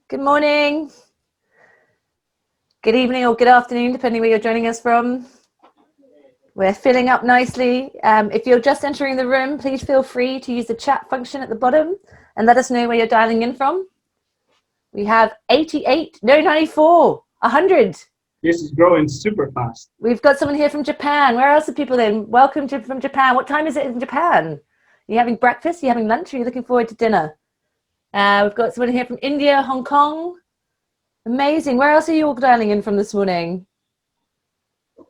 Good morning, good evening or good afternoon, depending where you're joining us from. We're filling up nicely. If you're just entering the room, please feel free to use the chat function at the bottom and let us know where you're dialing in from. We have 88, no, 94, 100. This is growing super fast. We've got someone here from Japan. Where else are people in? Welcome from Japan. What time is it in Japan? Are you having breakfast? Are you having lunch? Or are you looking forward to dinner? We've got someone here from India, Hong Kong. Amazing. Where else are you all dialing in from this morning?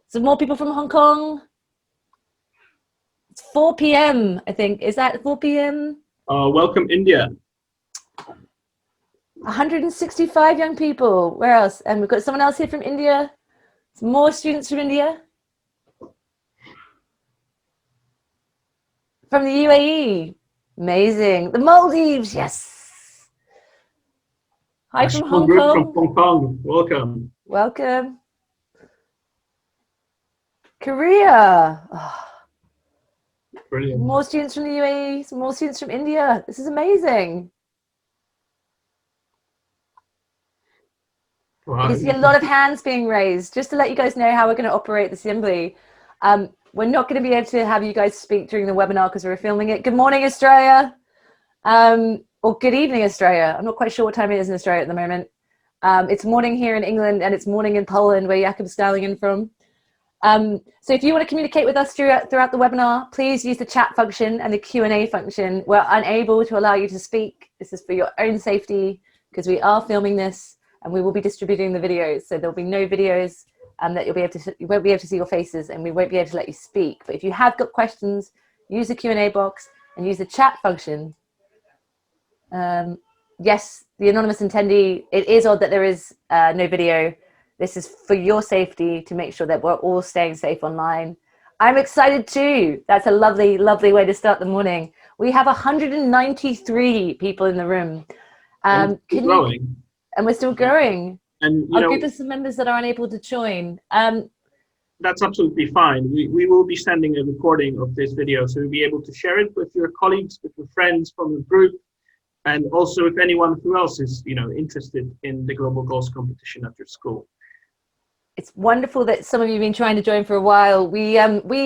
Some more people from Hong Kong. It's 4 p.m. I think. Is that 4 p.m.? Welcome, India. 165 young people. Where else? And we've got someone else here from India. Some more students from India. From the UAE. Amazing. The Maldives. Yes. Hi from Hong Kong. From Hong Kong. Welcome. Welcome. Korea. Oh. Brilliant. More students from the UAE, some more students from India. This is amazing. Wow. You can see a lot of hands being raised. Just to let you guys know how we're going to operate the assembly. We're not going to be able to have you guys speak during the webinar because we're filming it. Good morning, Australia. Or good evening, Australia. I'm not quite sure what time it is in Australia at the moment. It's morning here in England and it's morning in Poland where Jakob's dialing in from. So if you want to communicate with us throughout the webinar, please use the chat function and the Q&A function. We're unable to allow you to speak. This is for your own safety because we are filming this and we will be distributing the videos. So there'll be no videos that you won't be able to see your faces and we won't be able to let you speak. But if you have got questions, use the Q&A box and use the chat function. Yes, the anonymous attendee, it is odd that there is no video. This is for your safety to make sure that we're all staying safe online. I'm excited too. That's a lovely, lovely way to start the morning. We have 193 people in the room. And growing. And we're still growing. And I'll give us some members that are unable to join. That's absolutely fine. We will be sending a recording of this video, so you'll be able to share it with your colleagues, with your friends from the group, and also if anyone who else is interested in the Global Goals competition at your school. It's wonderful that some of you have been trying to join for a while. We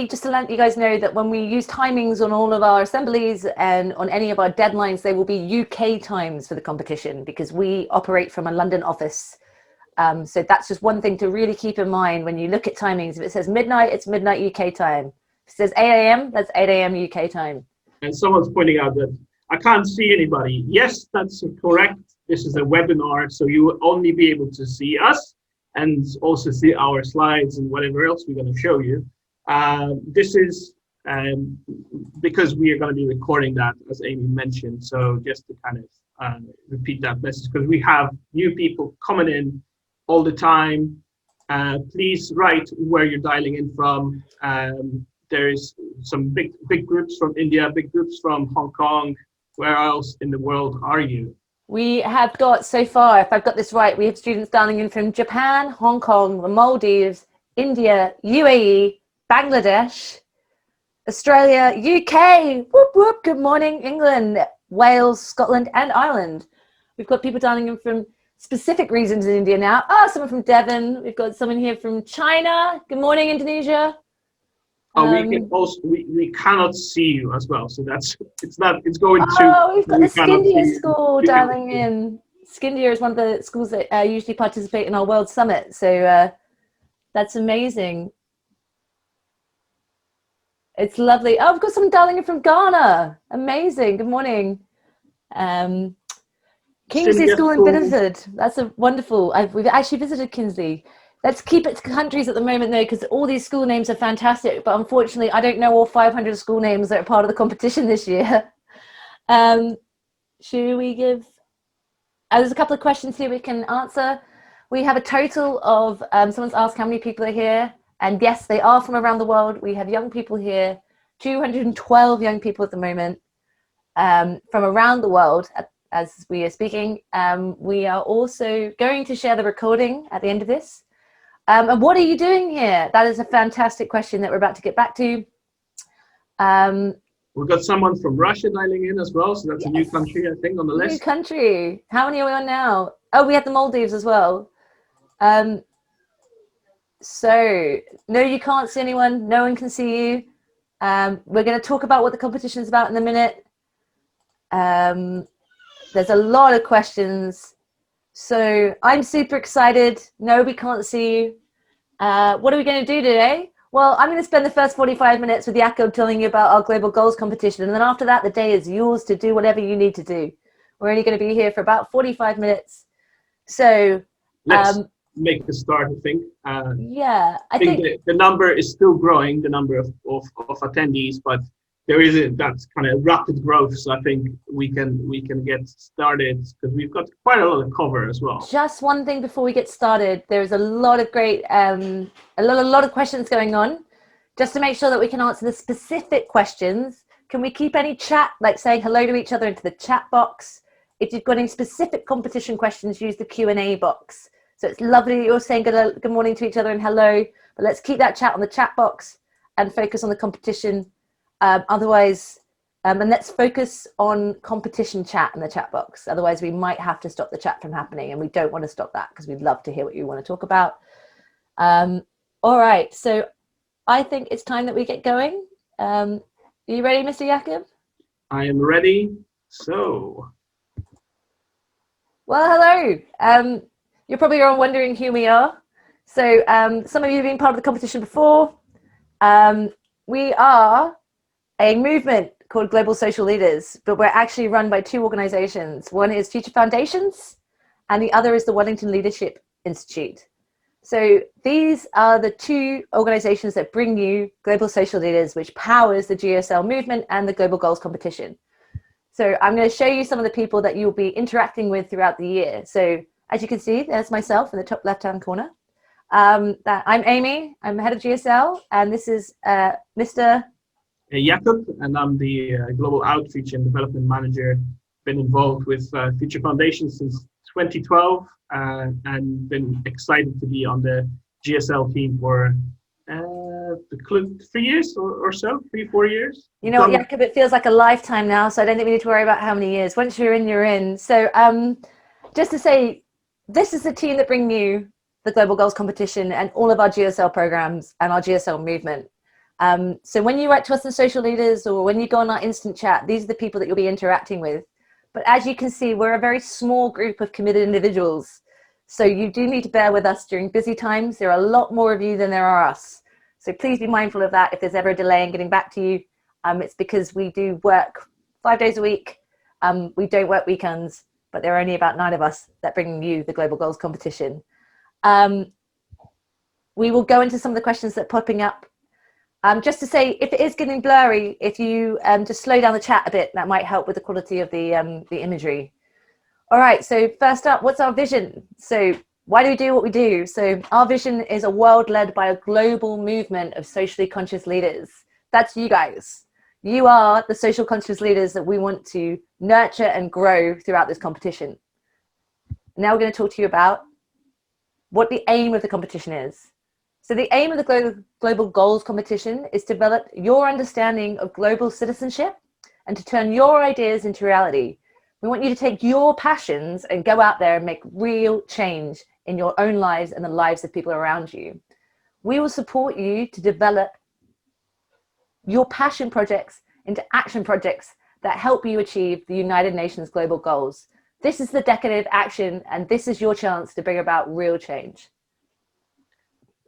just to let you guys know that when we use timings on all of our assemblies and on any of our deadlines, they will be UK times for the competition because we operate from a London office. So that's just one thing to really keep in mind when you look at timings. If it says midnight, it's midnight UK time. If it says 8 a.m., that's 8 a.m. UK time. And someone's pointing out that I can't see anybody. Yes, that's correct. This is a webinar, so you will only be able to see us and also see our slides and whatever else we're going to show you. This is because we are going to be recording that, as Amy mentioned. So just to kind of repeat that message, because we have new people coming in all the time. Please write where you're dialing in from. There's some big groups from India, big groups from Hong Kong. Where else in the world are you? We have got, so far, if I've got this right, we have students dialing in from Japan, Hong Kong, the Maldives, India, UAE, Bangladesh, Australia, UK, whoop, whoop, good morning, England, Wales, Scotland, and Ireland. We've got people dialing in from specific regions in India now. Someone from Devon. We've got someone here from China. Good morning, Indonesia. We cannot see you as well, so it's going to. Oh, we've got the Skindia school dialing in. Skindia is one of the schools that usually participate in our World Summit, so that's amazing. It's lovely. Oh, we've got someone dialing in from Ghana. Amazing. Good morning. Kingsley School in Bideford. That's a wonderful. We've actually visited Kingsley. Let's keep it to countries at the moment, though, because all these school names are fantastic. But unfortunately, I don't know all 500 school names that are part of the competition this year. Should we give... there's a couple of questions here we can answer. We have a total of... someone's asked how many people are here. And yes, they are from around the world. We have young people here, 212 young people at the moment from around the world as we are speaking. We are also going to share the recording at the end of this. And what are you doing here? That is a fantastic question that we're about to get back to. We've got someone from Russia dialing in as well, so that's a new Yes. country, I think, on the New list. country. How many are we on now? Oh, we have the Maldives as well. Um, so, no, you can't see anyone. No one can see you. We're going to talk about what the competition is about in a minute. There's a lot of questions. So I'm super excited. No, we can't see you. What are we going to do today? Well, I'm going to spend the first 45 minutes with Jakob telling you about our global goals competition. And then after that, the day is yours to do whatever you need to do. We're only going to be here for about 45 minutes. So Let's make a start, I think. yeah, I think the number is still growing, the number of attendees, but there is that kind of rapid growth. So I think we can get started because we've got quite a lot of cover as well. Just one thing before we get started, there's a lot of great, a lot of questions going on. Just to make sure that we can answer the specific questions, can we keep any chat, like saying hello to each other, into the chat box? If you've got any specific competition questions, use the Q&A box. So it's lovely you're saying good morning to each other and hello, but let's keep that chat on the chat box and focus on the competition. Otherwise, and let's focus on competition chat in the chat box. Otherwise, we might have to stop the chat from happening, and we don't want to stop that because we'd love to hear what you want to talk about. All right, so I think it's time that we get going. Are you ready, Mr. Jakob? I am ready. So, well, hello. You're probably all wondering who we are. So some of you have been part of the competition before. We are a movement called Global Social Leaders, but we're actually run by two organizations. One is Future Foundations, and the other is the Wellington Leadership Institute. So these are the two organizations that bring you Global Social Leaders, which powers the GSL movement and the Global Goals competition. So I'm going to show you some of the people that you'll be interacting with throughout the year. So as you can see, there's myself in the top left-hand corner. I'm Amy, I'm the head of GSL, and this is Mr. Jakob, and I'm the Global Outreach and Development Manager. Been involved with Future Foundation since 2012, and been excited to be on the GSL team for 3 years or so, 4 years. You know what, Jakob, it feels like a lifetime now, so I don't think we need to worry about how many years. Once you're in, you're in. So just to say, this is the team that bring you the Global Goals competition and all of our GSL programs and our GSL movement. So when you write to us in Social Leaders or when you go on our instant chat, these are the people that you'll be interacting with. But as you can see, we're a very small group of committed individuals. So you do need to bear with us during busy times. There are a lot more of you than there are us. So please be mindful of that. If there's ever a delay in getting back to you, it's because we do work 5 days a week. We don't work weekends, but there are only about 9 of us that bring you the Global Goals competition. We will go into some of the questions that are popping up. Just to say, if it is getting blurry, if you just slow down the chat a bit, that might help with the quality of the imagery. All right, so first up, what's our vision? So why do we do what we do? So our vision is a world led by a global movement of socially conscious leaders. That's you guys. You are the social conscious leaders that we want to nurture and grow throughout this competition. Now we're going to talk to you about what the aim of the competition is. So the aim of the Global Goals competition is to develop your understanding of global citizenship and to turn your ideas into reality. We want you to take your passions and go out there and make real change in your own lives and the lives of people around you. We will support you to develop your passion projects into action projects that help you achieve the United Nations Global Goals. This is the decade of action, and this is your chance to bring about real change.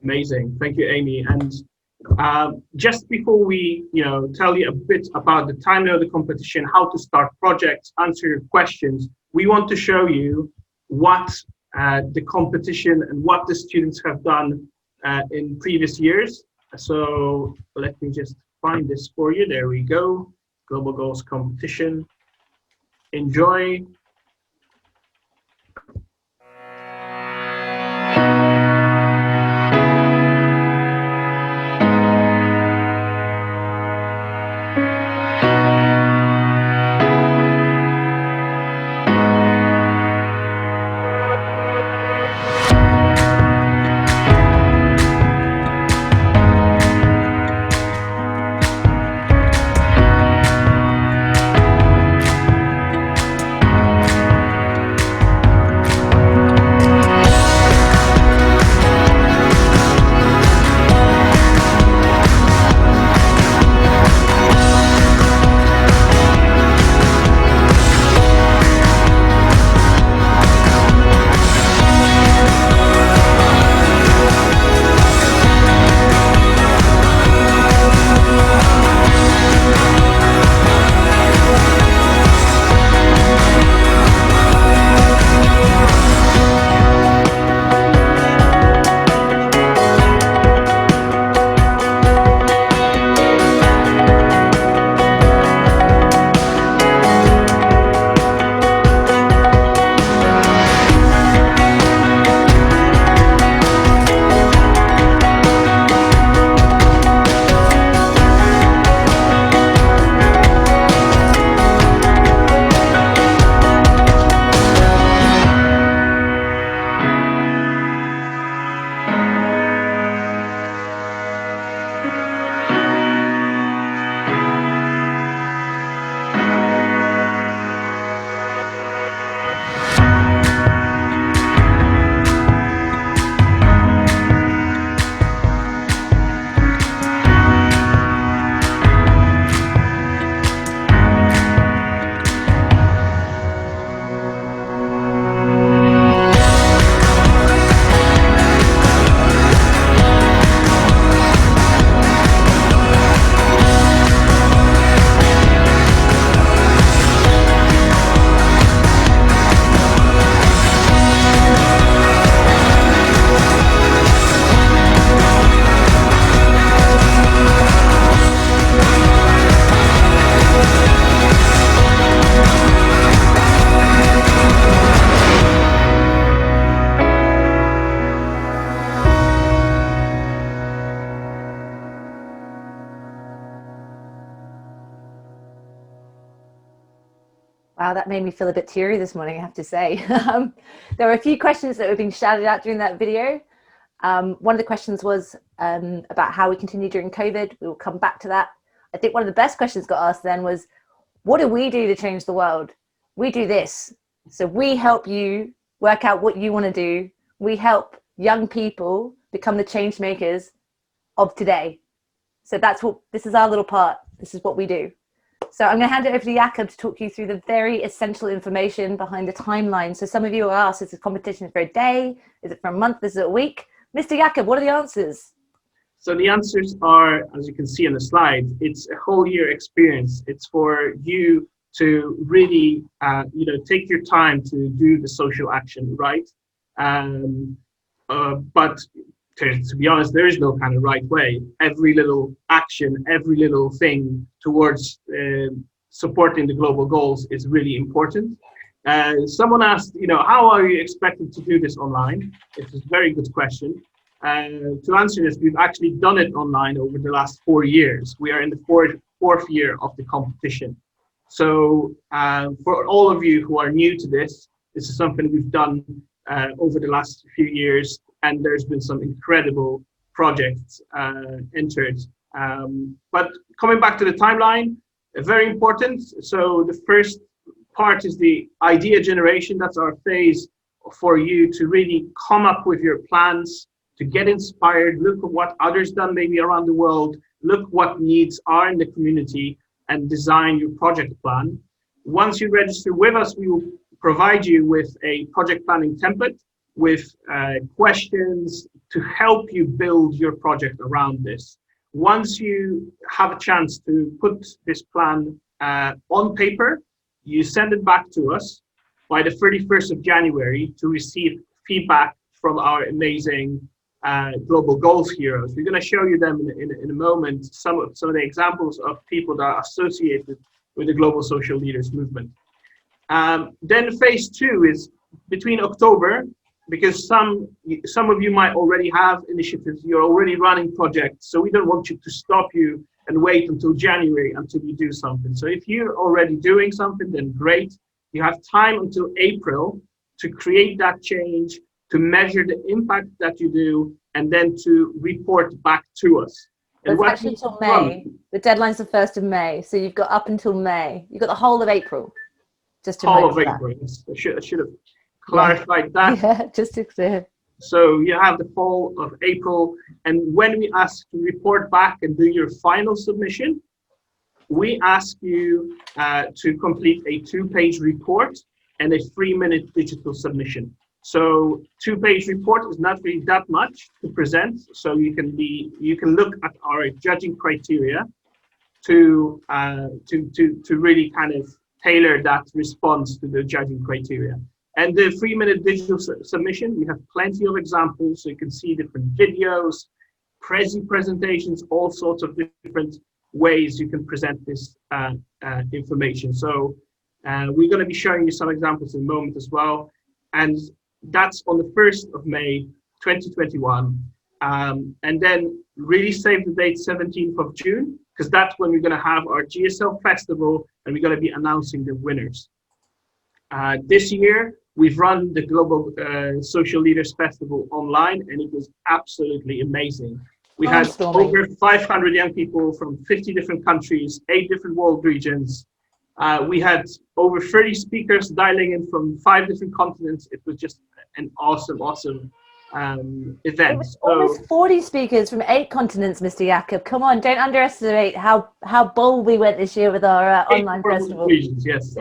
Amazing. Thank you, Amy. And just before we tell you a bit about the timing of the competition, how to start projects, answer your questions, we want to show you what the competition and what the students have done in previous years. So let me just find this for you. There we go. Global Goals competition. Enjoy. Wow, that made me feel a bit teary this morning, I have to say. There were a few questions that were being shouted out during that video. One of the questions was about how we continue during COVID. We will come back to that. I think one of the best questions got asked then was, what do we do to change the world? We do this. So we help you work out what you want to do. We help young people become the change makers of today. So this is our little part. This is what we do. So I'm going to hand it over to Jakob to talk you through the very essential information behind the timeline. So some of you are asked, is the competition for a day? Is it for a month? Is it a week? Mr. Jakob, what are the answers? So the answers are, as you can see on the slide, it's a whole year experience. It's for you to really, take your time to do the social action, right? But to be honest, there is no kind of right way. Every little action, every little thing towards supporting the global goals is really important. Someone asked, how are you expected to do this online? It's a very good question. To answer this, we've actually done it online over the last 4 years. We are in the fourth year of the competition. So for all of you who are new to this is something we've done over the last few years, and there's been some incredible projects entered. But coming back to the timeline, very important. So the first part is the idea generation. That's our phase for you to really come up with your plans, to get inspired, look at what others done maybe around the world, look what needs are in the community, and design your project plan. Once you register with us, we will provide you with a project planning template with questions to help you build your project around this. Once you have a chance to put this plan on paper, you send it back to us by the 31st of January to receive feedback from our amazing global goals heroes. We're going to show you them in a moment, some of the examples of people that are associated with the global social leaders movement. Then phase 2 is between October, because some of you might already have initiatives, you're already running projects, so we don't want you to stop you and wait until January until you do something. So if you're already doing something, then great. You have time until April to create that change, to measure the impact that you do, and then to report back to us. And it's actually until May. The deadline's the 1st of May, so you've got up until May. You've got the whole of April. Just to whole of April. I should have clarified that. Yeah, just to clear. So you have the whole of April, and when we ask to report back and do your final submission, we ask you to complete a 2-page report and a 3-minute digital submission. So 2-page report is not really that much to present. So you can look at our judging criteria to really kind of tailor that response to the judging criteria. And the 3-minute digital submission, we have plenty of examples. So you can see different videos, presentations, all sorts of different ways you can present this information. So we're going to be showing you some examples in a moment as well. And that's on the 1st of May, 2021. And then really save the date 17th of June, because that's when we're going to have our GSL festival and we're going to be announcing the winners. This year, we've run the Global Social Leaders Festival online, and it was absolutely amazing. We had over 500 young people from 50 different countries, 8 different world regions. We had over 30 speakers dialing in from 5 different continents. It was just an awesome event. Was almost 40 speakers from 8 continents, Mr. Jakob. Come on, don't underestimate how bold we went this year with our online festival. Regions, yes.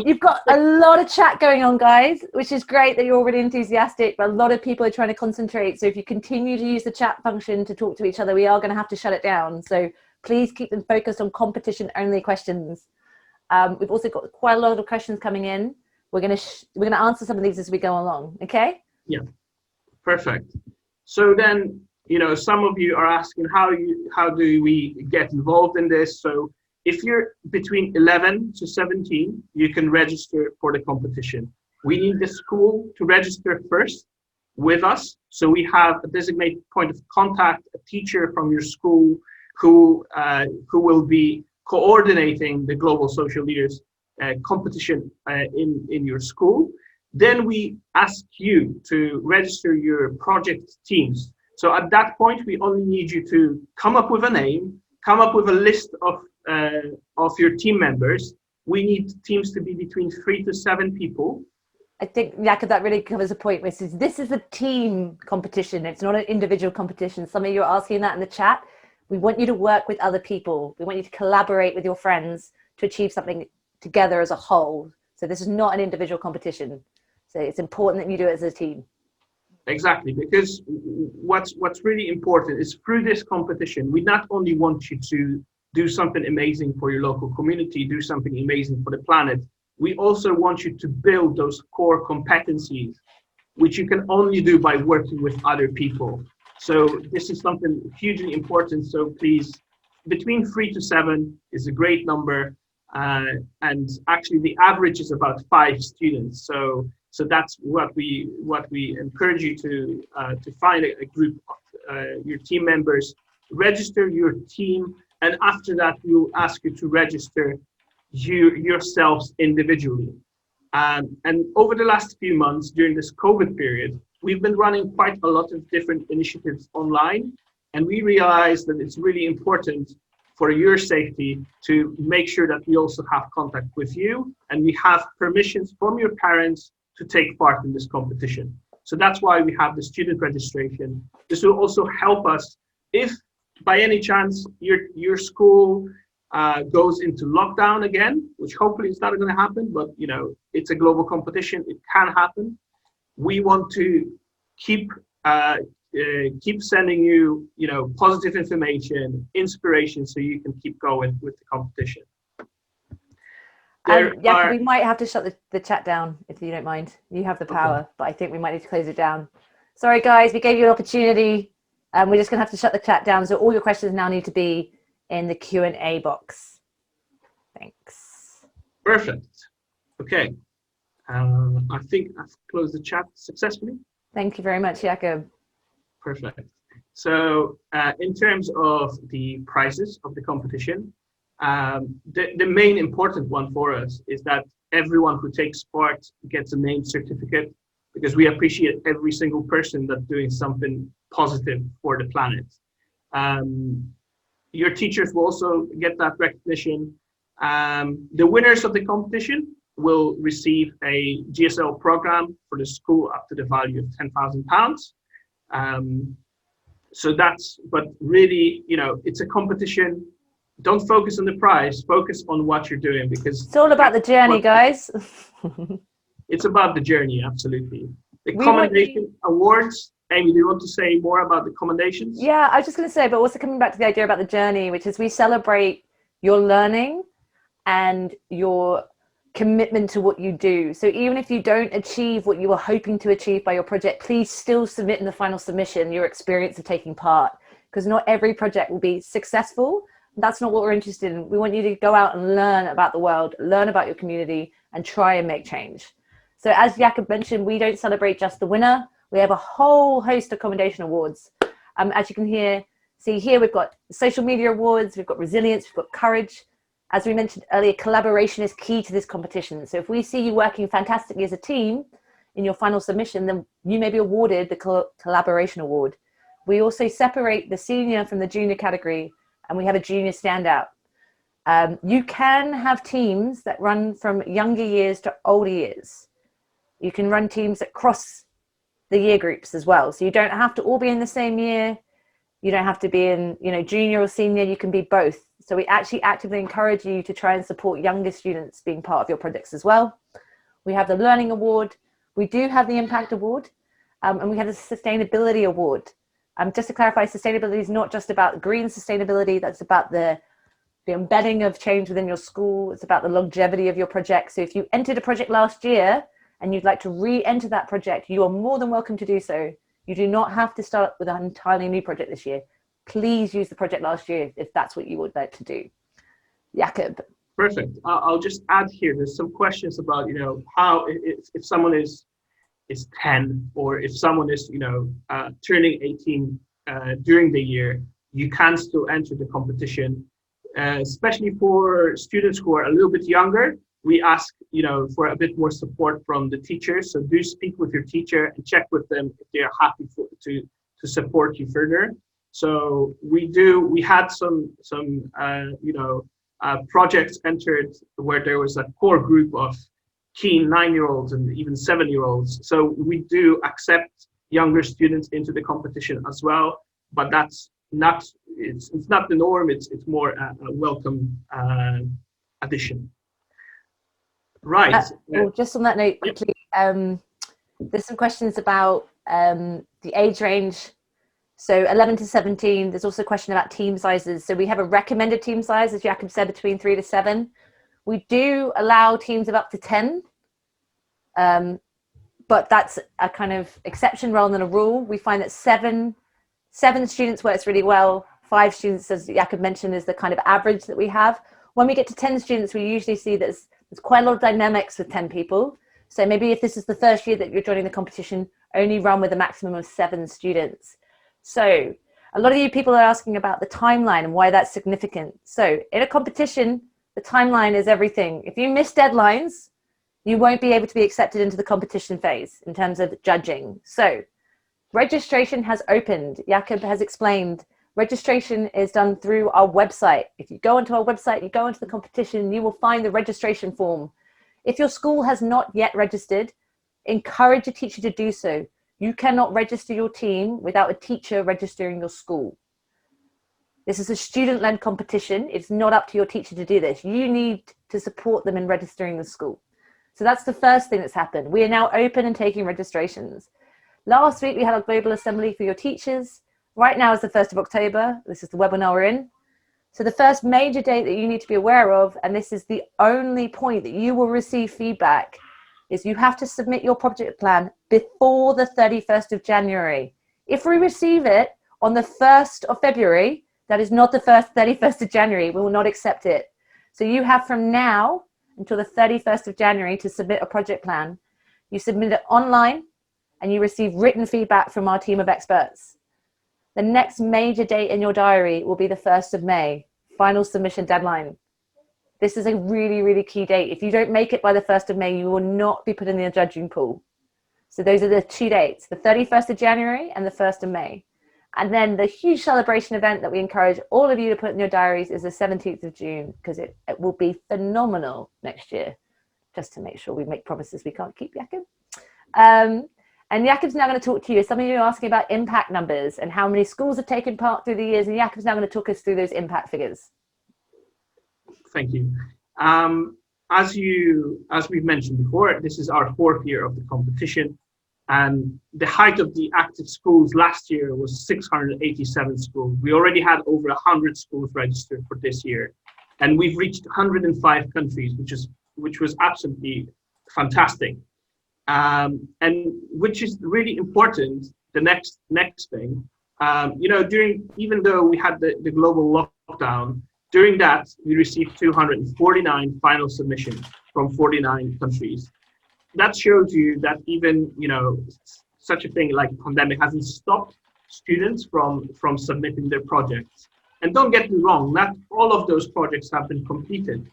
You've got a lot of chat going on, guys, which is great that you're already enthusiastic, but a lot of people are trying to concentrate. So if you continue to use the chat function to talk to each other, we are going to have to shut it down. So please keep them focused on competition-only questions. We've also got quite a lot of questions coming in. We're gonna answer some of these as we go along. Okay? Yeah, perfect. So then, some of you are asking how do we get involved in this? So if you're between 11 to 17, you can register for the competition. We need the school to register first with us. So we have a designated point of contact, a teacher from your school who will be coordinating the Global Social Leaders competition in your school, then we ask you to register your project teams. So at that point, we only need you to come up with a name, come up with a list of your team members. We need teams to be between 3 to 7 people. I think, Jakob, that really covers the point, which is this is a team competition. It's not an individual competition. Some of you are asking that in the chat. We want you to work with other people. We want you to collaborate with your friends to achieve something together as a whole. So this is not an individual competition. So it's important that you do it as a team. Exactly, because what's really important is through this competition, we not only want you to do something amazing for your local community, do something amazing for the planet, we also want you to build those core competencies, which you can only do by working with other people. So this is something hugely important. So please, between 3 to 7 is a great number. And actually the average is about 5 students. So that's what we encourage you to find a group of your team members, register your team, and after that we'll ask you to register yourselves individually. And over the last few months during this COVID period, we've been running quite a lot of different initiatives online, and we realized that it's really important for your safety to make sure that we also have contact with you and we have permissions from your parents to take part in this competition. So that's why we have the student registration. This will also help us if by any chance your school goes into lockdown again, which hopefully is not going to happen, but you know, it's a global competition, it can happen. We want to keep sending you, positive information, inspiration, so you can keep going with the competition. We might have to shut the chat down if you don't mind. You have the power, but I think we might need to close it down. Sorry, guys, we gave you an opportunity. We're just going to have to shut the chat down. So all your questions now need to be in the Q&A box. Thanks. Perfect. Okay. I think I've closed the chat successfully. Thank you very much, Jakob. Perfect. So in terms of the prizes of the competition, the main important one for us is that everyone who takes part gets a name certificate, because we appreciate every single person that's doing something positive for the planet. Your teachers will also get that recognition. The winners of the competition will receive a GSL program for the school up to the value of £10,000. So but really, it's a competition. Don't focus on the prize, focus on what you're doing, because it's all about the journey, guys. It's about the journey, absolutely. The commendation awards. Amy, do you want to say more about the commendations? Yeah, I was just going to say, but also coming back to the idea about the journey, which is we celebrate your learning and your commitment to what you do. So even if you don't achieve what you were hoping to achieve by your project, please still submit in the final submission your experience of taking part, because not every project will be successful. That's not what we're interested in. We want you to go out and learn about the world, learn about your community, and try and make change. So as Jakob mentioned, we don't celebrate just the winner. We have a whole host of commendation awards. As you can see here, we've got social media awards, we've got resilience, we've got courage. As we mentioned earlier, collaboration is key to this competition. So if we see you working fantastically as a team in your final submission, then you may be awarded the collaboration award. We also separate the senior from the junior category, and we have a junior standout. You can have teams that run from younger years to older years. You can run teams that cross the year groups as well. So you don't have to all be in the same year. You don't have to be in, junior or senior. You can be both. So we actually actively encourage you to try and support younger students being part of your projects as well. We have the Learning Award. We do have the Impact Award, and we have the Sustainability Award. Just to clarify, sustainability is not just about green sustainability. That's about the embedding of change within your school. It's about the longevity of your project. So if you entered a project last year and you'd like to re-enter that project, you are more than welcome to do so. You do not have to start with an entirely new project this year. Please use the project last year if that's what you would like to do. Jakob. Perfect. I'll just add here, there's some questions about, how if someone is 10, or if someone is, turning 18 during the year, you can still enter the competition, especially for students who are a little bit younger. we ask, for a bit more support from the teachers. So do speak with your teacher and check with them if they're happy to support you further. So we had some projects entered where there was a core group of keen 9-year-olds and even 7-year-olds. So we do accept younger students into the competition as well, but that's not, it's not the norm. It's more a welcome addition. Right. Well, just on that note, quickly, there's some questions about the age range. So 11 to 17, there's also a question about team sizes. So we have a recommended team size, as Jakob said, between 3 to 7. We do allow teams of up to 10, but that's a kind of exception rather than a rule. We find that seven students works really well. 5 students, as Jakob mentioned, is the kind of average that we have. When we get to 10 students, we usually see that there's quite a lot of dynamics with 10 people. So maybe if this is the first year that you're joining the competition, only run with a maximum of 7 students. So a lot of you people are asking about the timeline and why that's significant. So in a competition, the timeline is everything. If you miss deadlines, you won't be able to be accepted into the competition phase in terms of judging. So registration has opened. Jakob has explained registration is done through our website. If you go onto our website, you go into the competition, you will find the registration form. If your school has not yet registered, encourage a teacher to do so. You cannot register your team without a teacher registering your school. This is a student-led competition. It's not up to your teacher to do this. You need to support them in registering the school. So that's the first thing that's happened. We are now open and taking registrations. Last week, we had our global assembly for your teachers. Right now is the 1st of October. This is the webinar we're in. So the first major date that you need to be aware of, and this is the only point that you will receive feedback, is you have to submit your project plan before the 31st of January. If we receive it on the 1st of February, that is not the 31st of January, we will not accept it. So you have from now until the 31st of January to submit a project plan. You submit it online and you receive written feedback from our team of experts. The next major date in your diary will be the 1st of May, final submission deadline. This is a really, really key date. If you don't make it by the 1st of May, you will not be put in the judging pool. So those are the 2 dates, the 31st of January and the 1st of May. And then the huge celebration event that we encourage all of you to put in your diaries is the 17th of June, because it will be phenomenal next year, just to make sure we make promises we can't keep, Jakob. And Jakob's now going to talk to you. Some of you are asking about impact numbers and how many schools have taken part through the years, and Jakob's now going to talk us through those impact figures. Thank you. As we've mentioned before, this is our 4th year of the competition, and the height of the active schools last year was 687 schools. We already had over 100 schools registered for this year, and we've reached 105 countries, which was absolutely fantastic. And which is really important. The next thing, even though we had the global lockdown, during that we received 249 final submissions from 49 countries. That shows you that even such a thing like pandemic hasn't stopped students from submitting their projects. And don't get me wrong, not all of those projects have been completed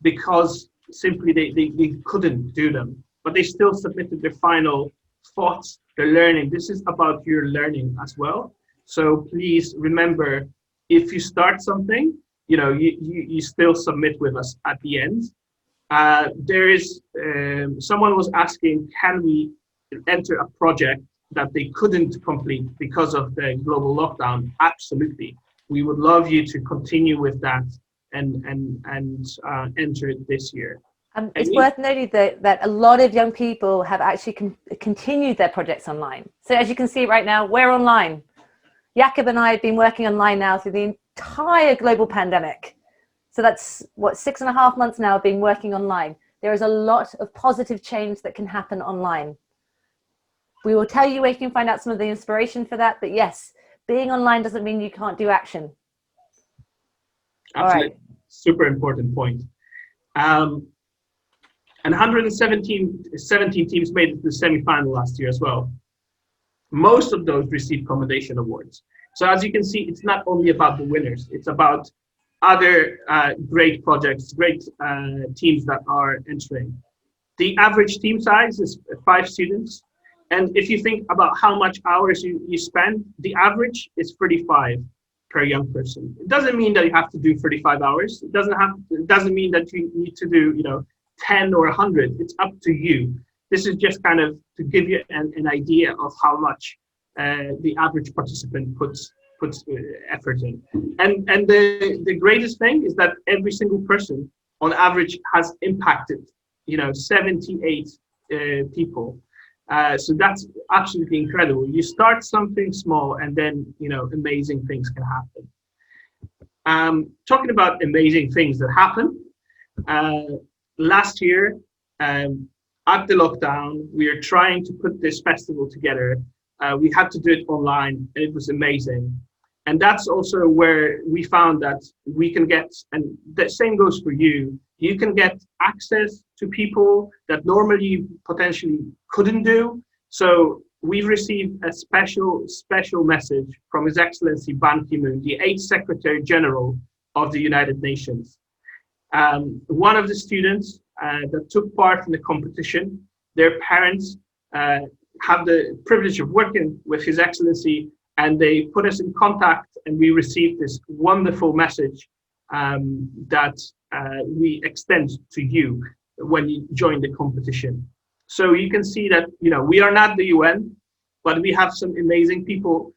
because simply they couldn't do them. But they still submitted their final thoughts, their learning. This is about your learning as well. So please remember, if you start something, you still submit with us at the end. There is, someone was asking, can we enter a project that they couldn't complete because of the global lockdown? Absolutely. We would love you to continue with that and enter it this year. It's worth noting that a lot of young people have actually continued their projects online. So as you can see right now, we're online. Jakob and I have been working online now through the entire global pandemic. So that's 6.5 months now of being working online. There is a lot of positive change that can happen online. We will tell you where you can find out some of the inspiration for that. But yes, being online doesn't mean you can't do action. Absolutely. All right. Super important point. And 117 teams made it to the semi-final last year as well. Most of those received commendation awards. So as you can see, it's not only about the winners, it's about other great projects, great teams that are entering. The average team size is 5 students. And if you think about how much hours you spend, the average is 35 per young person. It doesn't mean that you have to do 35 hours. It doesn't mean that you need to do, 10 or 100. It's up to you. This is just kind of to give you an idea of how much the average participant puts effort in. And the greatest thing is that every single person on average has impacted 78 people. So that's absolutely incredible. You start something small and then amazing things can happen. Talking about amazing things that happen, last year at the lockdown, we are trying to put this festival together. We had to do it online and it was amazing. And that's also where we found that we can get, and the same goes for you, you can get access to people that normally you potentially couldn't do. So we've received a special message from His Excellency Ban Ki-moon, the 8th Secretary General of the United Nations. One of the students that took part in the competition, their parents have the privilege of working with His Excellency, and they put us in contact, and we received this wonderful message that we extend to you when you join the competition. So you can see that we are not the UN, but we have some amazing people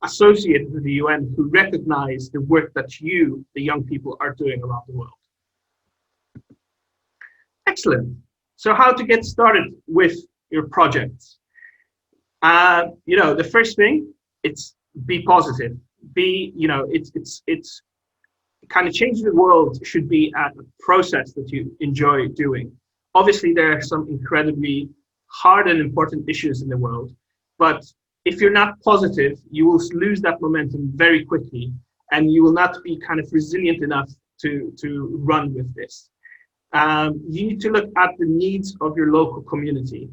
associated with the UN who recognize the work that you, the young people, are doing around the world. Excellent. So how to get started with your projects? The first thing, it's be positive. It's kind of changing the world should be a process that you enjoy doing. Obviously, there are some incredibly hard and important issues in the world, but if you're not positive, you will lose that momentum very quickly, and you will not be kind of resilient enough to run with this. You need to look at the needs of your local community.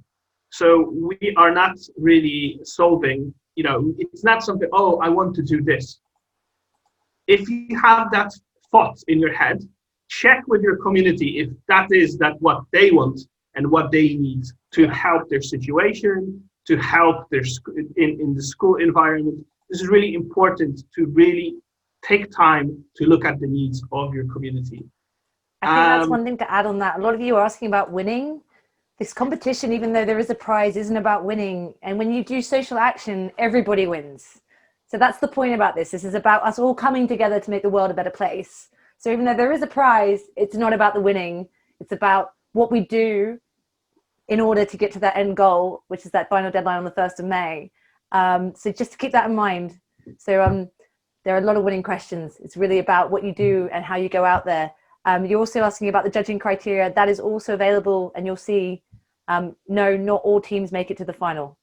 So we are not really solving, it's not something, oh, I want to do this. If you have that thought in your head, check with your community if that is what they want and what they need to help their situation, to help their in the school environment. This is really important to really take time to look at the needs of your community. I think that's one thing to add on that. A lot of you are asking about winning. This competition, even though there is a prize, isn't about winning. And when you do social action, everybody wins. So that's the point about this. This is about us all coming together to make the world a better place. So even though there is a prize, it's not about the winning. It's about what we do in order to get to that end goal, which is that final deadline on the 1st of May. So just to keep that in mind. So there are a lot of winning questions. It's really about what you do and how you go out there. You're also asking about the judging criteria. That is also available, and you'll see, no, not all teams make it to the final.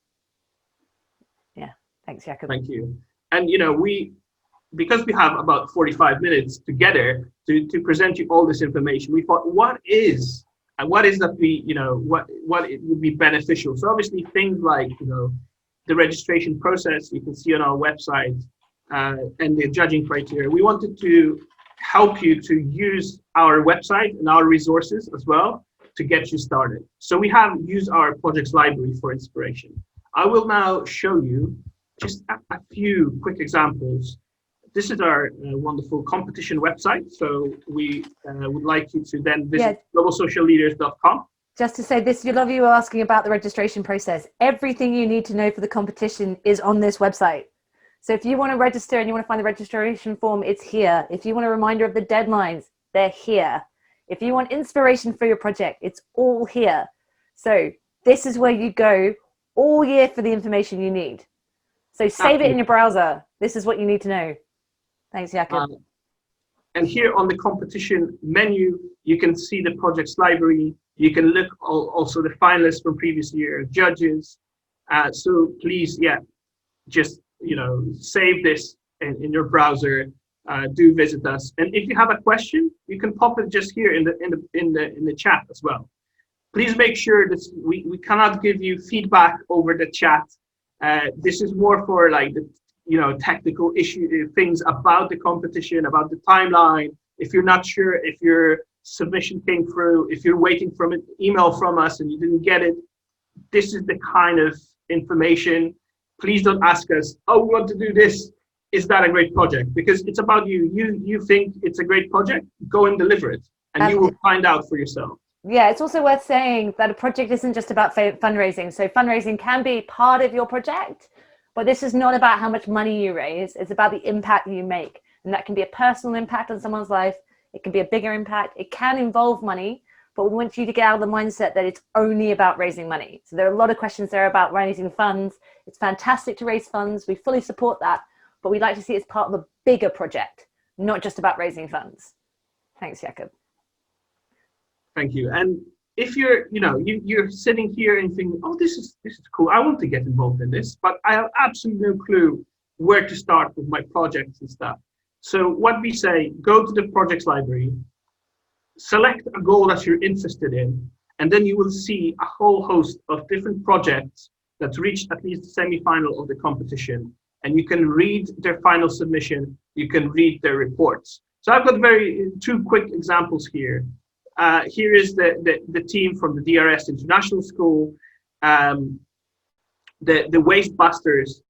Yeah, thanks, Jakob. Thank you. And because we have about 45 minutes together to present you all this information, we thought, what is that what it would be beneficial? So obviously things like, the registration process, you can see on our website, and the judging criteria. We wanted to help you to use our website and our resources as well to get you started. So we have used our projects library for inspiration. I will now show you just a few quick examples. This is our wonderful competition website. So we would like you to then visit globalsocialleaders.com. Just to say this, a lot of you are asking about the registration process. Everything you need to know for the competition is on this website. So if you want to register and you want to find the registration form, it's here. If you want a reminder of the deadlines, they're here. If you want inspiration for your project, it's all here. So this is where you go all year for the information you need. So save it in your browser. This is what you need to know. Thanks, Jakob. And here on the competition menu, you can see the projects library. You can look also the finalists from previous year, judges. So please, just save this in your browser. Do visit us, and if you have a question, you can pop it just here in the chat as well. Please make sure that we cannot give you feedback over the chat. This is more for like the technical things about the competition, about the timeline. If you're not sure if your submission came through, if you're waiting for an email from us and you didn't get it, this is the kind of information. Please don't ask us, oh, we want to do this. Is that a great project? Because it's about you. You think it's a great project, go and deliver it, and you will find out for yourself. Yeah, it's also worth saying that a project isn't just about fundraising. So fundraising can be part of your project, but this is not about how much money you raise. It's about the impact you make. And that can be a personal impact on someone's life. It can be a bigger impact. It can involve money, but we want you to get out of the mindset that it's only about raising money. So there are a lot of questions there about raising funds. It's fantastic to raise funds. We fully support that, but we'd like to see it as part of a bigger project, not just about raising funds. Thanks, Jakob. Thank you. And if you're, you're sitting here and thinking, oh, this is cool. I want to get involved in this, but I have absolutely no clue where to start with my projects and stuff. So what we say, go to the projects library, select a goal that you're interested in, and then you will see a whole host of different projects that reached at least the semi-final of the competition. And you can read their final submission, you can read their reports. So I've got two quick examples here. Here is the team from the DRS International School, the Waste Busters.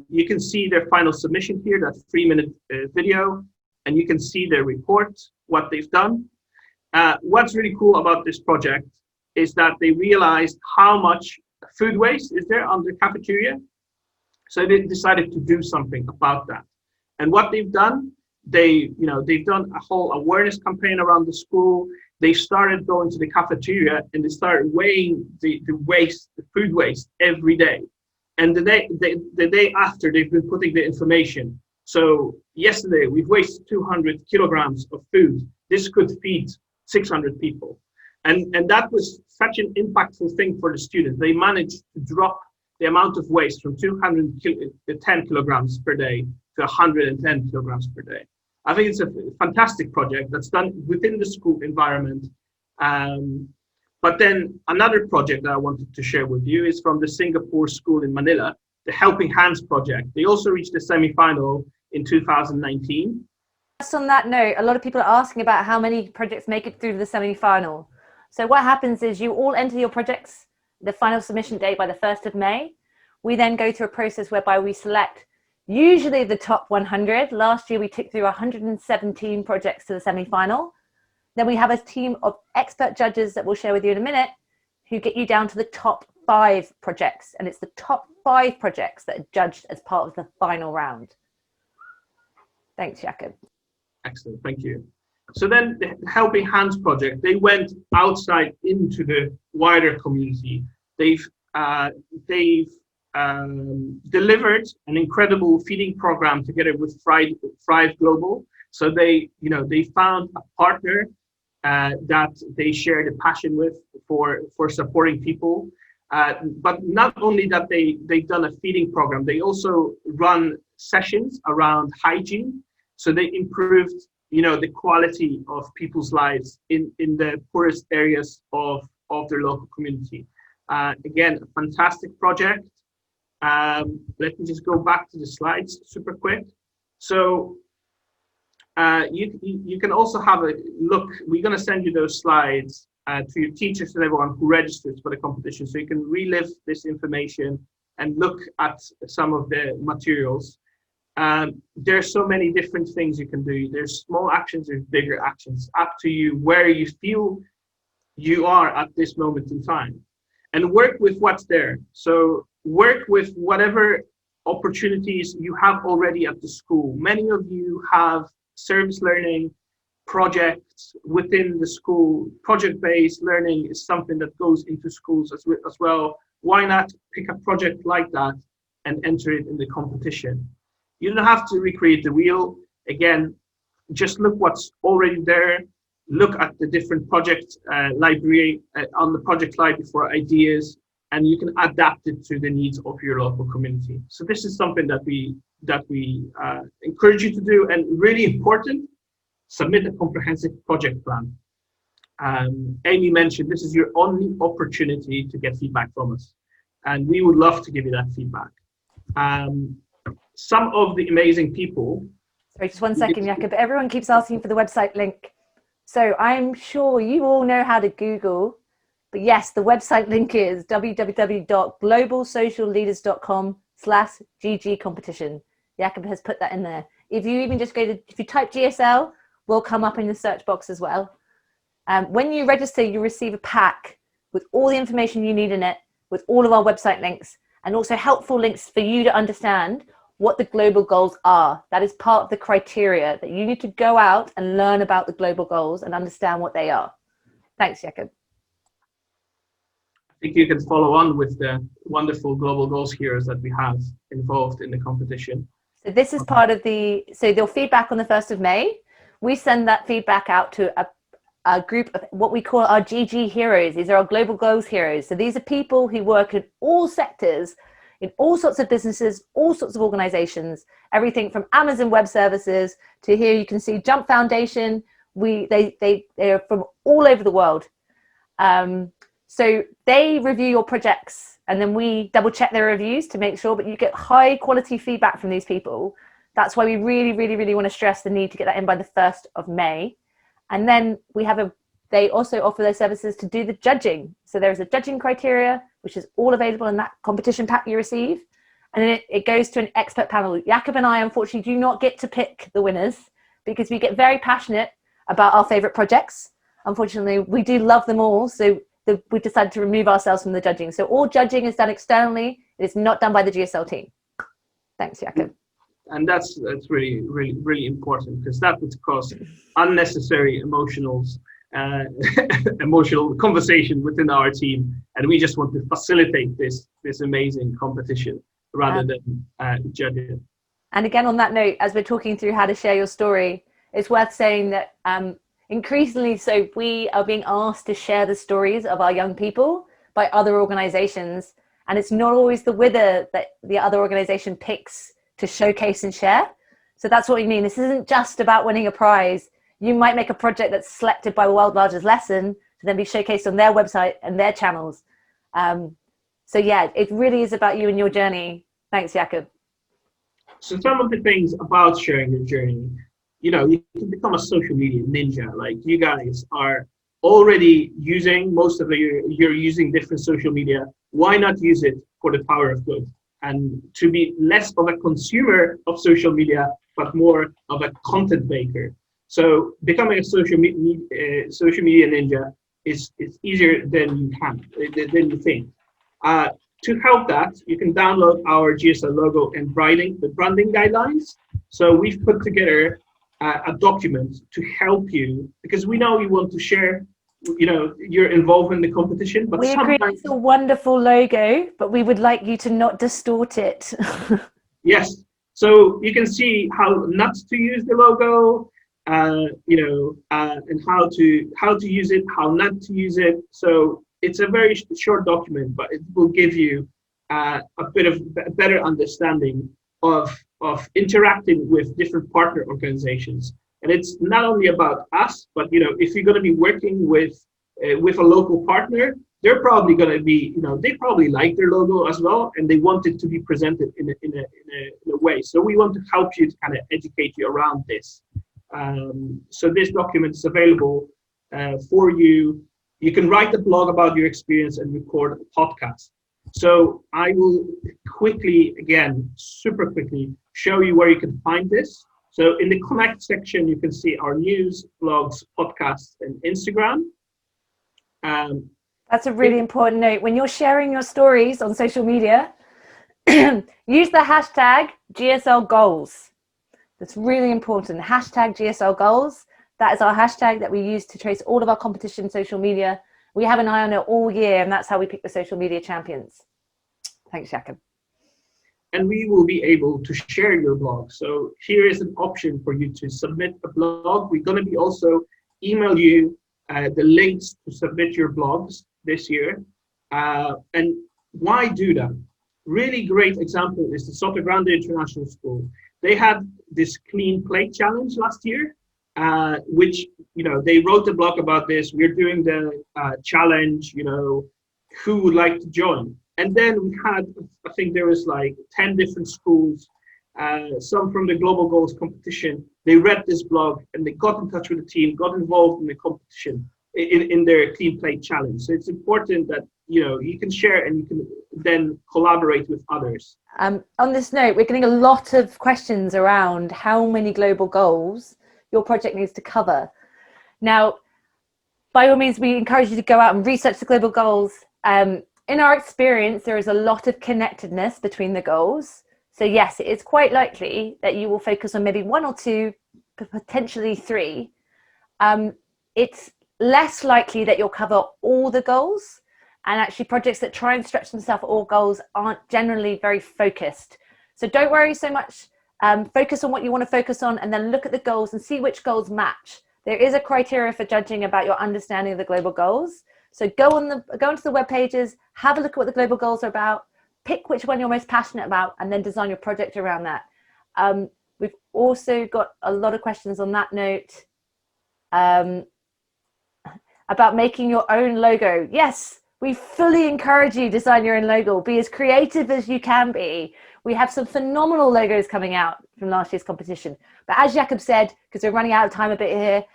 You can see their final submission here, that 3-minute video, and you can see their report, what they've done. What's really cool about this project is that they realized how much food waste is there on the cafeteria. So they decided to do something about that. And what they've done, they've done a whole awareness campaign around the school. They started going to the cafeteria and they started weighing the food waste every day. And the day after, they've been putting the information. So yesterday, we've wasted 200 kilograms of food. This could feed 600 people. And that was such an impactful thing for the students. They managed to drop the amount of waste from 210 kilograms per day to 110 kilograms per day. I think it's a fantastic project that's done within the school environment. But then another project that I wanted to share with you is from the Singapore school in Manila, the Helping Hands project. They also reached the semi-final in 2019. Just on that note, a lot of people are asking about how many projects make it through to the semi-final. So what happens is you all enter your projects, the final submission date by the 1st of May. We then go through a process whereby we select usually the top 100. Last year, we took through 117 projects to the semi-final. Then we have a team of expert judges that we'll share with you in a minute who get you down to the top 5 projects. And it's the top 5 projects that are judged as part of the final round. Thanks, Jakob. Excellent, thank you. So then the Helping Hands project, they went outside into the wider community. They've delivered an incredible feeding program together with Thrive Global. So they found a partner that they shared a passion with for supporting people. But not only that they've done a feeding program, they also run sessions around hygiene. So they improved the quality of people's lives in the poorest areas of their local community. Again, a fantastic project. Let me just go back to the slides super quick. So you can also have a look. We're going to send you those slides to your teachers and everyone who registers for the competition, so you can relive this information and look at some of the materials. There's so many different things you can do. There's small actions, there's bigger actions, up to you where you feel you are at this moment in time, and work with what's there. So work with whatever opportunities you have already at the school. Many of you have service learning projects within the school. Project-based learning is something that goes into schools as well. Why not pick a project like that and enter it in the competition? You don't have to recreate the wheel. Again, just look what's already there. Look at the different project library on the project library for ideas, and you can adapt it to the needs of your local community. So this is something that we encourage you to do, and really important, submit a comprehensive project plan. Amy mentioned this is your only opportunity to get feedback from us, and we would love to give you that feedback. some of the amazing people. Sorry, just one second, Jakob. Everyone keeps asking for the website link. So I'm sure you all know how to Google, but yes, the website link is www.globalsocialleaders.com/GG competition. Jakob has put that in there. If you even just if you type GSL, we'll come up in the search box as well. When you register, you receive a pack with all the information you need in it, with all of our website links, and also helpful links for you to understand what the global goals are. That is part of the criteria that you need to go out and learn about the global goals and understand what they are. Thanks, Jakob. I think you can follow on with the wonderful global goals heroes that we have involved in the competition. So this is part of so they'll feedback on the 1st of May. We send that feedback out to a group of what we call our GG heroes. These are our global goals heroes. So these are people who work in all sectors, in all sorts of businesses, all sorts of organizations, everything from Amazon Web Services to here you can see Jump Foundation. They are from all over the world. So they review your projects and then we double check their reviews to make sure, but you get high quality feedback from these people. That's why we really, really, really want to stress the need to get that in by the 1st of May. And then they also offer their services to do the judging. So there's a judging criteria, which is all available in that competition pack you receive. And then it goes to an expert panel. Jakob and I, unfortunately, do not get to pick the winners because we get very passionate about our favorite projects. Unfortunately, we do love them all. So we decided to remove ourselves from the judging. So all judging is done externally. It is not done by the GSL team. Thanks, Jakob. And that's really, really, really important because that would cause unnecessary emotional conversation within our team, and we just want to facilitate this amazing competition rather than judge it. And again, on that note, as we're talking through how to share your story, it's worth saying that increasingly, so we are being asked to share the stories of our young people by other organizations, and it's not always the winner that the other organization picks to showcase and share. So that's what we mean. This isn't just about winning a prize. You might make a project that's selected by World Largest Lesson to then be showcased on their website and their channels. So yeah, it really is about you and your journey. Thanks, Jakob. So some of the things about sharing your journey, you can become a social media ninja. Like you guys are already using you're using different social media. Why not use it for the power of good? And to be less of a consumer of social media, but more of a content maker. So becoming a social media ninja is easier than you think. To help that, you can download our GSL logo and branding guidelines. So we've put together a document to help you because we know you want to share you're involved in the competition, but we agree it's a wonderful logo, but we would like you to not distort it. Yes, so you can see how not to use the logo, and how to use it, how not to use it. So it's a very short document, but it will give you a bit of a better understanding of interacting with different partner organizations. And it's not only about us, but if you're going to be working with a local partner, they're probably going to be, they probably like their logo as well, and they want it to be presented in a way. So we want to help you to kind of educate you around this. So this document is available for you. You can write a blog about your experience and record a podcast. So I will super quickly, show you where you can find this. So in the Connect section, you can see our news, blogs, podcasts, and Instagram. That's a really important note. When you're sharing your stories on social media, use the hashtag GSL goals. That's really important. Hashtag GSL goals. That is our hashtag that we use to trace all of our competition social media. We have an eye on it all year, and that's how we pick the social media champions. Thanks, Jakob. And we will be able to share your blog. So here is an option for you to submit a blog. We're going to be also email you the links to submit your blogs this year. And why do that? Really great example is the Soto Grande International School. They had this clean plate challenge last year, which, they wrote a blog about this. We're doing the challenge, who would like to join? And then we had, I think there was like 10 different schools some from the Global Goals competition, they read this blog and they got in touch with the team, got involved in the competition in their Clean Plate Challenge. So it's important that you can share and you can then collaborate with others. On this note, we're getting a lot of questions around how many global goals your project needs to cover. Now, by all means, we encourage you to go out and research the global goals. In our experience, there is a lot of connectedness between the goals. So yes, it is quite likely that you will focus on maybe one or two, potentially three. It's less likely that you'll cover all the goals, and actually projects that try and stretch themselves at all goals aren't generally very focused. So don't worry so much. Focus on what you want to focus on, and then look at the goals and see which goals match. There is a criteria for judging about your understanding of the global goals. So go onto the web pages, have a look at what the global goals are about, pick which one you're most passionate about, and then design your project around that. We've also got a lot of questions on that note about making your own logo. Yes, we fully encourage you to design your own logo. Be as creative as you can be. We have some phenomenal logos coming out from last year's competition. But as Jakob said, because we're running out of time a bit here,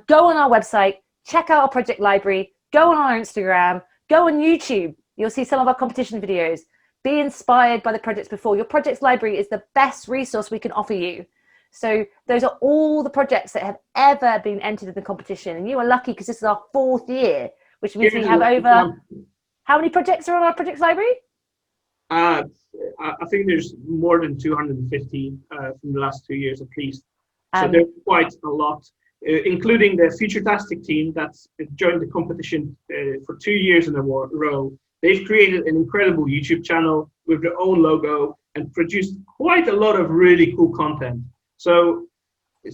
go on our website, check out our project library, go on our Instagram, go on YouTube. You'll see some of our competition videos. Be inspired by the projects before. Your projects library is the best resource we can offer you. So those are all the projects that have ever been entered in the competition. And you are lucky because this is our 4th year, which means we have over... How many projects are on our projects library? I think there's more than 250 from the last 2 years at least. So there's quite a lot, including the Futuretastic team that's joined the competition for 2 years in a row. They've created an incredible YouTube channel with their own logo and produced quite a lot of really cool content. So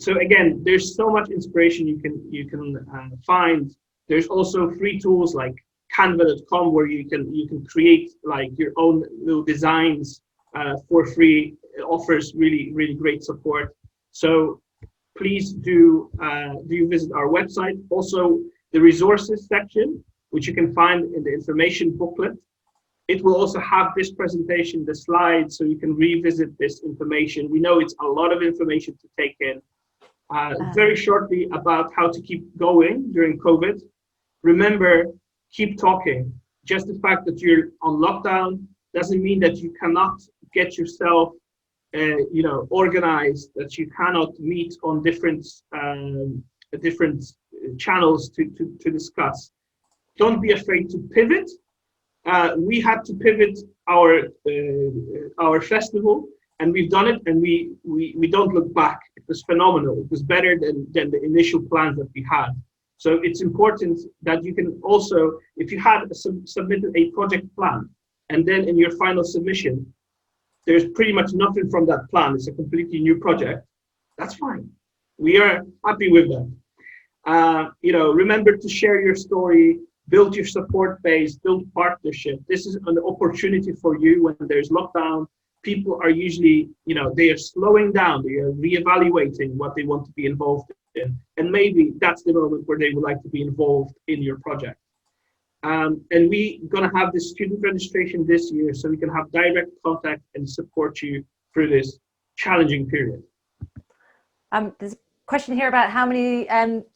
again, there's so much inspiration you can find. There's also free tools like Canva.com where you can create like your own little designs for free. It offers really great support. So please do visit our website. Also, the resources section, which you can find in the information booklet. It will also have this presentation, the slides, so you can revisit this information. We know it's a lot of information to take in. Very shortly about how to keep going during COVID. Remember, keep talking. Just the fact that you're on lockdown doesn't mean that you cannot get yourself organized, that you cannot meet on different channels to discuss. Don't be afraid to pivot. We had to pivot our festival, and we've done it, and we don't look back. It was phenomenal. It was better than the initial plans that we had. So it's important that you can also, if you had submitted a project plan, and then in your final submission, there's pretty much nothing from that plan. It's a completely new project. That's fine. We are happy with that. Remember to share your story, build your support base, build partnership. This is an opportunity for you when there's lockdown. People are usually, they are slowing down. They are reevaluating what they want to be involved in. And maybe that's the moment where they would like to be involved in your project. And we're going to have this student registration this year so we can have direct contact and support you through this challenging period. There's a question here about how many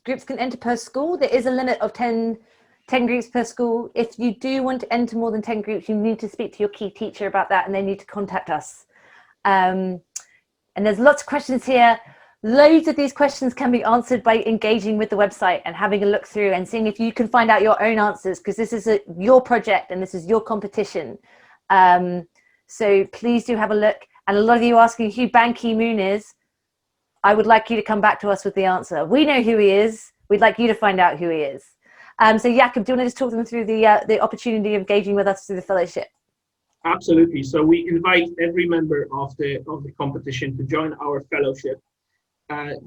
groups can enter per school. There is a limit of 10 groups per school. If you do want to enter more than 10 groups, you need to speak to your key teacher about that, and they need to contact us. And there's lots of questions here. Loads of these questions can be answered by engaging with the website and having a look through and seeing if you can find out your own answers, because this is your project and this is your competition. So please do have a look. And a lot of you asking who Ban Ki-moon is, I would like you to come back to us with the answer. We know who he is. We'd like you to find out who he is. So Jakob, do you want to just talk them through the opportunity of engaging with us through the fellowship? Absolutely. So we invite every member of the competition to join our fellowship.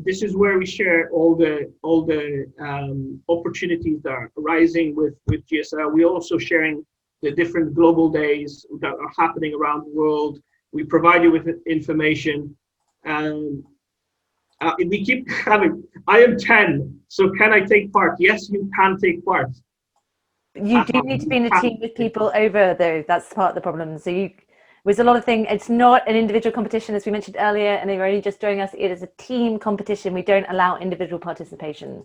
This is where we share all the opportunities that are arising with GSL. We're also sharing the different global days that are happening around the world. We provide you with information. We keep having, I am 10, so can I take part? Yes, you can take part. You do need to be in a team with people over, though. That's part of the problem. So There's a lot of things. It's not an individual competition, as we mentioned earlier, and they're only just joining us. It is a team competition. We don't allow individual participation.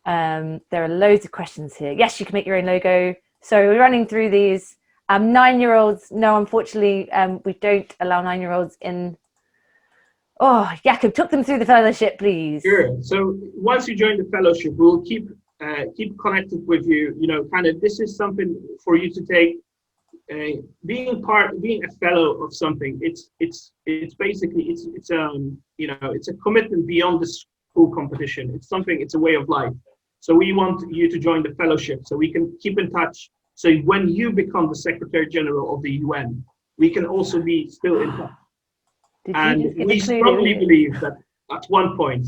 There are loads of questions here. Yes, you can make your own logo. So we're running through these. 9-year-olds, no, unfortunately, we don't allow 9-year-olds in. Oh, Jakob, took them through the fellowship, please. Sure. So once you join the fellowship, we'll keep connected with you. You know, kind of this is something for you to take. Being a fellow of something. It's basically it's you know, it's a commitment beyond the school competition. It's something. It's a way of life. So we want you to join the fellowship so we can keep in touch. So when you become the Secretary General of the UN, we can also be still in touch. And we strongly believe that at one point,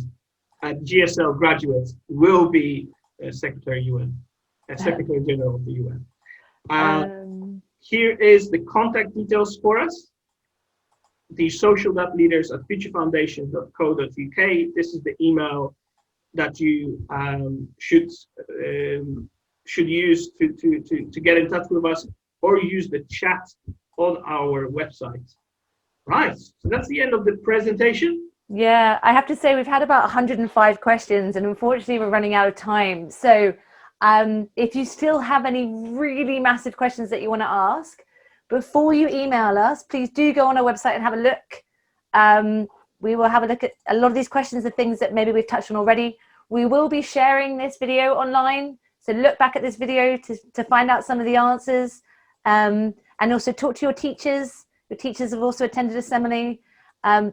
GSL graduates will be Secretary General of the UN. Here is the contact details for us. The social.leaders@futurefoundation.co.uk. This is the email that you should use to get in touch with us, or use the chat on our website. Right, so that's the end of the presentation. Yeah, I have to say we've had about 105 questions, and unfortunately we're running out of time. So if you still have any really massive questions that you want to ask, before you email us, please do go on our website and have a look. We will have a look at a lot of these questions, are things that maybe we've touched on already. We will be sharing this video online, so look back at this video to find out some of the answers, and also talk to your teachers. Your teachers have also attended assembly.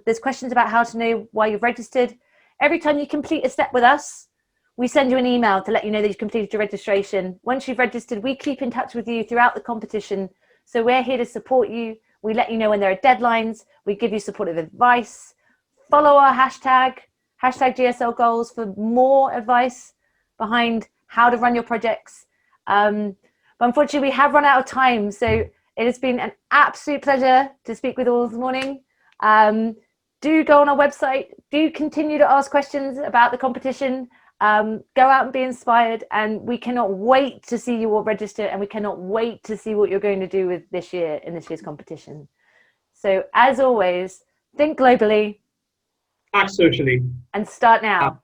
There's questions about how to know why you've registered. Every time you complete a step with us, we send you an email to let you know that you've completed your registration. Once you've registered, we keep in touch with you throughout the competition. So we're here to support you. We let you know when there are deadlines. We give you supportive advice. Follow our hashtag GSL goals for more advice behind how to run your projects. But unfortunately, we have run out of time. So it has been an absolute pleasure to speak with all this morning. Do go on our website. Do continue to ask questions about the competition. Go out and be inspired, and we cannot wait to see you all register, and we cannot wait to see what you're going to do with this year in this year's competition. So as always, think globally, act socially, and start now.